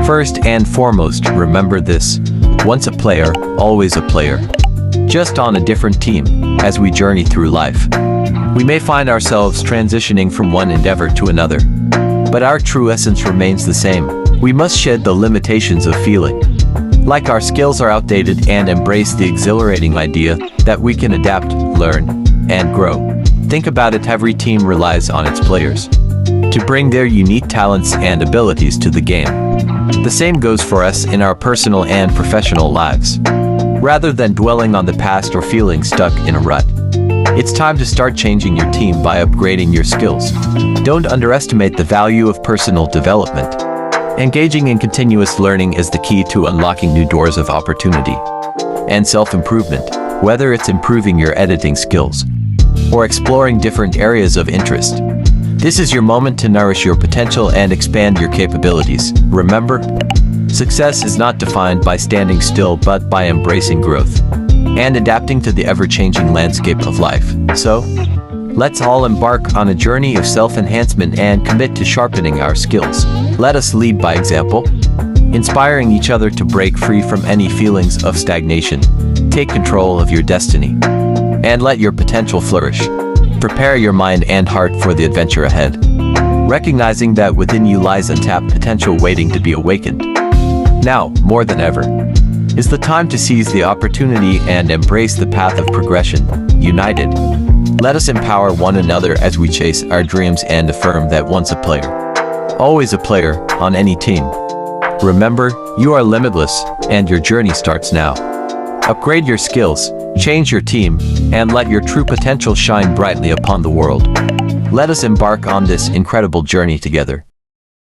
First and foremost, remember this: once a player, always a player. Just on a different team, as we journey through life. We may find ourselves transitioning from one endeavor to another, but our true essence remains the same. We must shed the limitations of feeling like our skills are outdated and embrace the exhilarating idea that we can adapt, learn, and grow. Think about it: every team relies on its players to bring their unique talents and abilities to the game. The same goes for us in our personal and professional lives. Rather than dwelling on the past or feeling stuck in a rut, it's time to start changing your team by upgrading your skills. Don't underestimate the value of personal development. Engaging in continuous learning is the key to unlocking new doors of opportunity and self-improvement, whether it's improving your editing skills or exploring different areas of interest. This is your moment to nourish your potential and expand your capabilities. Remember, success is not defined by standing still but by embracing growth and adapting to the ever-changing landscape of life. So, let's all embark on a journey of self-enhancement and commit to sharpening our skills. Let us lead by example, inspiring each other to break free from any feelings of stagnation. Take control of your destiny and let your potential flourish. Prepare your mind and heart for the adventure ahead, recognizing that within you lies untapped potential waiting to be awakened. Now, more than ever, is the time to seize the opportunity and embrace the path of progression. United, let us empower one another as we chase our dreams and affirm that once a player, always a player on any team. Remember, you are limitless, and your journey starts now. Upgrade your skills, change your team, and let your true potential shine brightly upon the world. Let us embark on this incredible journey together.